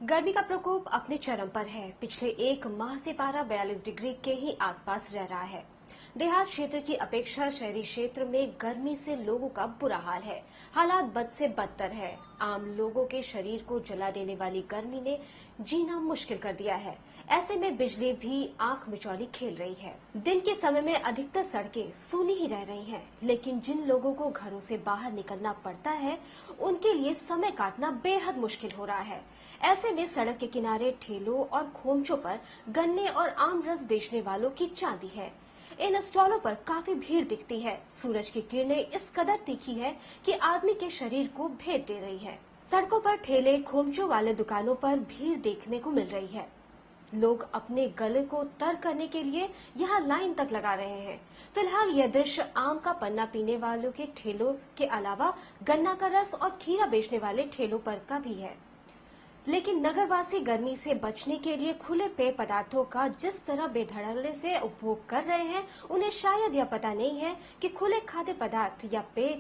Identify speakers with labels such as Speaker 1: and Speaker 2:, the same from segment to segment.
Speaker 1: गर्मी का प्रकोप अपने चरम पर है। पिछले एक माह से पारा 42 डिग्री के ही आसपास रह रहा है। देहात क्षेत्र की अपेक्षा शहरी क्षेत्र में गर्मी से लोगों का बुरा हाल है। हालात बद से बदतर है। आम लोगों के शरीर को जला देने वाली गर्मी ने जीना मुश्किल कर दिया है। ऐसे में बिजली भी आंख मिचौली खेल रही है। दिन के समय में अधिकतर सड़कें सूनी ही रह रही हैं, लेकिन जिन लोगों को घरों से बाहर निकलना पड़ता है उनके लिए समय काटना बेहद मुश्किल हो रहा है। ऐसे में सड़क के किनारे ठेलों और खोमचों पर गन्ने और आम रस बेचने वालों की चांदी है। इन स्टॉलों पर काफी भीड़ दिखती है। सूरज की किरणें इस कदर तीखी है कि आदमी के शरीर को भेद दे रही है। सड़कों पर ठेले खोमचों वाले दुकानों पर भीड़ देखने को मिल रही है। लोग अपने गले को तर करने के लिए यहाँ लाइन तक लगा रहे हैं। फिलहाल यह दृश्य आम का पन्ना पीने वालों के ठेलों के अलावा गन्ना का रस और खीरा बेचने वाले ठेलों पर का भी है। लेकिन नगरवासी गर्मी से बचने के लिए खुले पेय पदार्थों का जिस तरह बेधड़ल्ले से उपभोग कर रहे हैं, उन्हें शायद यह पता नहीं है कि खुले खाद्य पदार्थ या पेय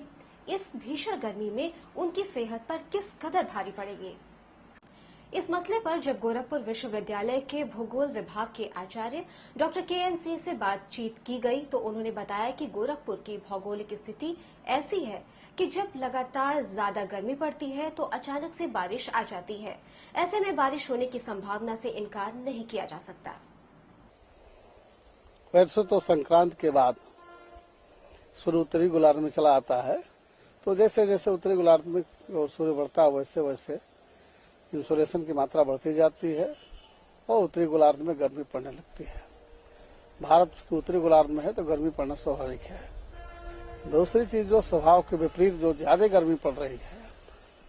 Speaker 1: इस भीषण गर्मी में उनकी सेहत पर किस कदर भारी पड़ेगी। इस मसले पर जब गोरखपुर विश्वविद्यालय के भूगोल विभाग के आचार्य डॉक्टर के.एन. सिंह से बातचीत की गई तो उन्होंने बताया कि गोरखपुर की भौगोलिक स्थिति ऐसी है कि जब लगातार ज्यादा गर्मी पड़ती है तो अचानक से बारिश आ जाती है। ऐसे में बारिश होने की संभावना से इनकार नहीं किया जा सकता।
Speaker 2: वैसे तो संक्रांत के बाद सूर्य उत्तरी गोलार्ध में चला आता है, तो जैसे जैसे उत्तरी गोलार्ध में और सूर्य बढ़ता है वैसे वैसे इंसुलेशन की मात्रा बढ़ती जाती है और उत्तरी गोलार्ध में गर्मी पड़ने लगती है। भारत के उत्तरी गोलार्ध में है तो गर्मी पड़ना स्वाभाविक है। दूसरी चीज, जो स्वभाव के विपरीत जो ज्यादा गर्मी पड़ रही है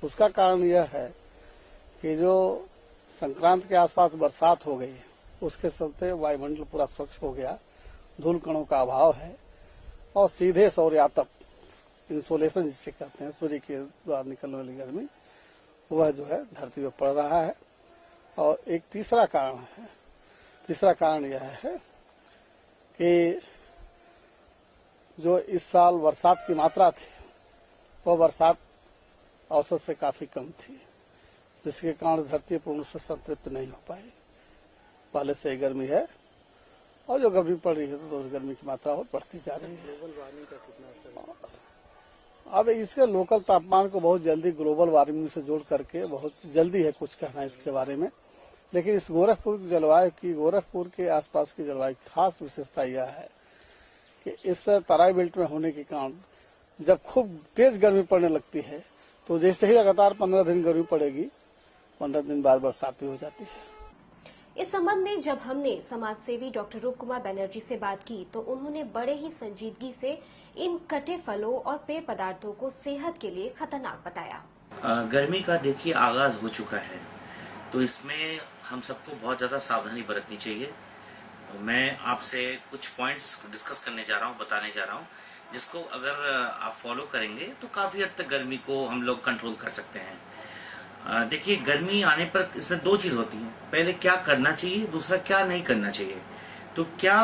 Speaker 2: उसका कारण यह है कि जो संक्रांत के आसपास बरसात हो गई, उसके चलते वायुमंडल पूरा स्वच्छ हो गया, धूल कणों का अभाव है और सीधे सौर्यातप इंसोलेशन जिसे कहते हैं, सूर्य के द्वारा निकलने वाली गर्मी, वह जो है धरती पर पड़ रहा है। और एक तीसरा कारण यह है कि जो इस साल बरसात की मात्रा थी वह बरसात औसत से काफी कम थी, जिसके कारण धरती पूर्ण रूप से संतृप्त नहीं हो पाई। पहले से ही गर्मी है और जो गर्मी पड़ रही है तो उस गर्मी की मात्रा और बढ़ती जा रही है। ग्लोबल वार्मिंग का कितना असर? अब इसके लोकल तापमान को बहुत जल्दी ग्लोबल वार्मिंग से जोड़ करके बहुत जल्दी है कुछ कहना इसके बारे में, लेकिन इस गोरखपुर की जलवायु की, गोरखपुर के आसपास की जलवायु की खास विशेषता यह है कि इस तराई बेल्ट में होने के कारण जब खूब तेज गर्मी पड़ने लगती है तो जैसे ही लगातार 15 दिन गर्मी पड़ेगी, 15 दिन बाद बरसात भी हो जाती है।
Speaker 1: इस संबंध में जब हमने समाज सेवी डॉक्टर रूप कुमार बनर्जी से बात की तो उन्होंने बड़े ही संजीदगी से इन कटे फलों और पेय पदार्थों को सेहत के लिए खतरनाक बताया।
Speaker 3: गर्मी का देखिए आगाज हो चुका है, तो इसमें हम सबको बहुत ज्यादा सावधानी बरतनी चाहिए। मैं आपसे कुछ पॉइंट्स डिस्कस करने जा रहा हूँ, बताने जा रहा हूँ, जिसको अगर आप फॉलो करेंगे तो काफी हद तक गर्मी को हम लोग कंट्रोल कर सकते हैं। देखिए, गर्मी आने पर इसमें दो चीज होती है, पहले क्या करना चाहिए, दूसरा क्या नहीं करना चाहिए। तो क्या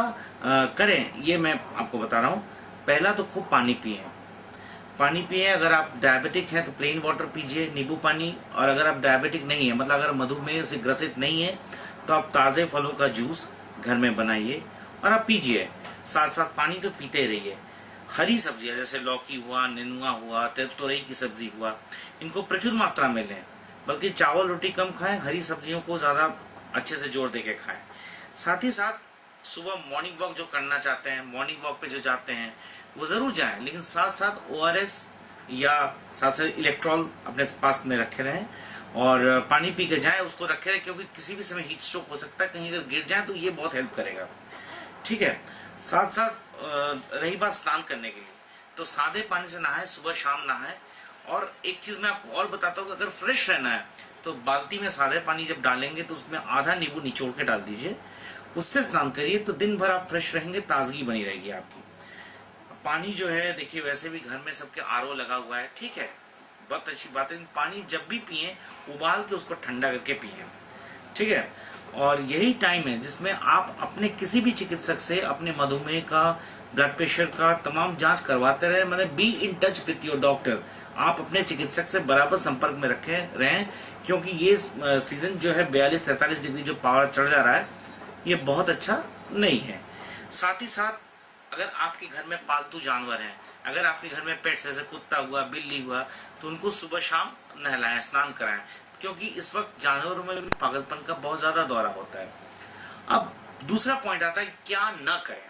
Speaker 3: करें ये मैं आपको बता रहा हूँ। पहला तो खूब पानी पिए। अगर आप डायबिटिक हैं तो प्लेन वाटर पीजिए, नींबू पानी। और अगर आप डायबिटिक नहीं है, मतलब अगर मधुमेह से ग्रसित नहीं है, तो आप ताजे फलों का जूस घर में बनाइए और आप पीजिए। साथ साथ पानी तो पीते रहिए। हरी सब्जियां जैसे लौकी हुआ, नेनुआ हुआ, तुरई की सब्जी हुआ, इनको प्रचुर मात्रा में लें। बल्कि चावल रोटी कम खाएं, हरी सब्जियों को ज्यादा अच्छे से जोड़ देके खाएं। साथ ही साथ सुबह मॉर्निंग वॉक जो करना चाहते हैं, मॉर्निंग वॉक पे जो जाते हैं वो जरूर जाएं, लेकिन साथ साथ ORS या साथ साथ इलेक्ट्रॉल अपने पास में रखे रहें और पानी पी के जाएं, उसको रखे रहें, क्योंकि किसी भी समय हीट स्ट्रोक हो सकता है। कहीं अगर गिर जाए तो ये बहुत हेल्प करेगा। ठीक है। साथ साथ रही बात स्नान करने के लिए, तो सादे पानी से नहाए, सुबह शाम नहाए। और एक चीज मैं आपको और बताता हूँ, अगर फ्रेश रहना है तो बाल्टी में सादे पानी जब डालेंगे तो उसमें आधा नींबू निचोड़ के डाल दीजिए, उससे स्नान करिए, तो दिन भर आप फ्रेश रहेंगे, ताजगी बनी रहेगी आपकी। पानी जो है देखिए, वैसे भी घर में सबके RO लगा हुआ है, ठीक है, बहुत अच्छी बात है। पानी जब भी पिए उबाल के उसको ठंडा करके पिए, ठीक है। और यही टाइम है जिसमें आप अपने किसी भी चिकित्सक से अपने मधुमेह का, ब्लड प्रेशर का तमाम जांच करवाते रहे। मतलब be in touch with your doctor. आप अपने चिकित्सक से बराबर संपर्क में रहें, क्योंकि ये सीजन जो है 42-43 डिग्री जो पावर चढ़ जा रहा है, ये बहुत अच्छा नहीं है। साथ ही साथ अगर आपके घर में पालतू जानवर हैं, अगर आपके घर में पेट्स जैसे कुत्ता हुआ, बिल्ली हुआ, तो उनको सुबह शाम नहलाएं, स्नान कराएं, क्योंकि इस वक्त जानवरों में भी पागलपन का बहुत ज्यादा दौरा होता है। अब दूसरा पॉइंट आता है क्या न करें।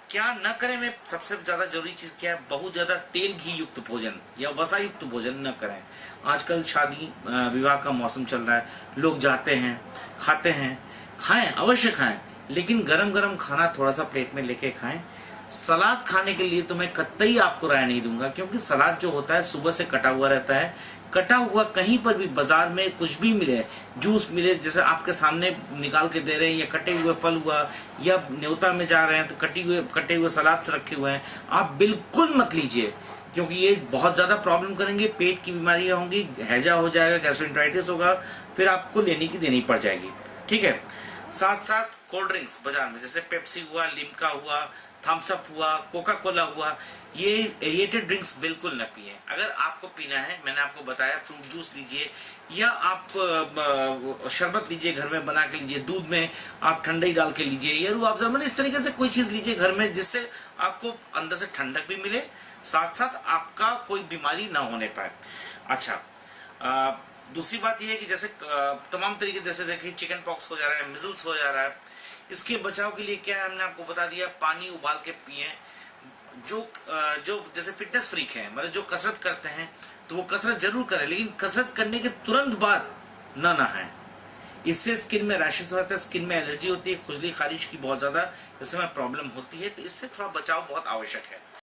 Speaker 3: क्या न करें में सबसे ज्यादा जरूरी चीज क्या है, बहुत ज्यादा तेल घी युक्त भोजन या वसा युक्त भोजन न करें। आजकल शादी विवाह का मौसम चल रहा है, लोग जाते हैं, खाते हैं, खाएं, अवश्य खाएं, लेकिन गरम गरम खाना थोड़ा सा प्लेट में लेके खाएं। सलाद खाने के लिए तो मैं कतई आपको राय नहीं दूंगा, क्योंकि सलाद जो होता है सुबह से कटा हुआ रहता है। कटा हुआ कहीं पर भी बाजार में कुछ भी मिले, जूस मिले, जैसे आपके सामने निकाल के दे रहे हैं, या कटे हुए फल हुआ, या न्योता में जा रहे हैं तो कटे हुए सलाद से रखे हुए हैं, आप बिल्कुल मत लीजिए, क्योंकि ये बहुत ज्यादा प्रॉब्लम करेंगे। पेट की बीमारियां होंगी, हैजा हो जाएगा, गैस्ट्रोएंटेराइटिस होगा, फिर आपको लेने की देनी पड़ जाएगी। ठीक है। साथ साथ कोल्ड ड्रिंक्स बाजार में जैसे पेप्सी हुआ, लिम्का हुआ, थम्स अप हुआ, कोका कोला हुआ, ये एरिएटेड ड्रिंक्स बिल्कुल न पिए। अगर आपको पीना है, मैंने आपको बताया, फ्रूट जूस लीजिए, या आप शरबत लीजिए, घर में बना के लीजिए, दूध में आप ठंडाई डाल के लीजिए, या रूह अफ़ज़ा, इस तरीके से कोई चीज लीजिए घर में जिससे आपको अंदर से ठंडक भी मिले, साथ साथ आपका कोई बीमारी ना होने पाए। अच्छा, दूसरी बात यह है कि जैसे तमाम तरीके, जैसे देखिए चिकन पॉक्स हो जा रहा है, मिजल्स हो जा रहा है, इसके बचाव के लिए क्या है, हमने आपको बता दिया, पानी उबाल के पिए। जो जैसे फिटनेस फ्रीक है, मतलब जो कसरत करते हैं, तो वो कसरत जरूर करें, लेकिन कसरत करने के तुरंत बाद ना नहाएं। इससे स्किन में रैशेस होता है, स्किन में एलर्जी होती है, खुजली खारिश की बहुत ज्यादा इस समय प्रॉब्लम होती है, तो इससे थोड़ा बचाव बहुत आवश्यक है।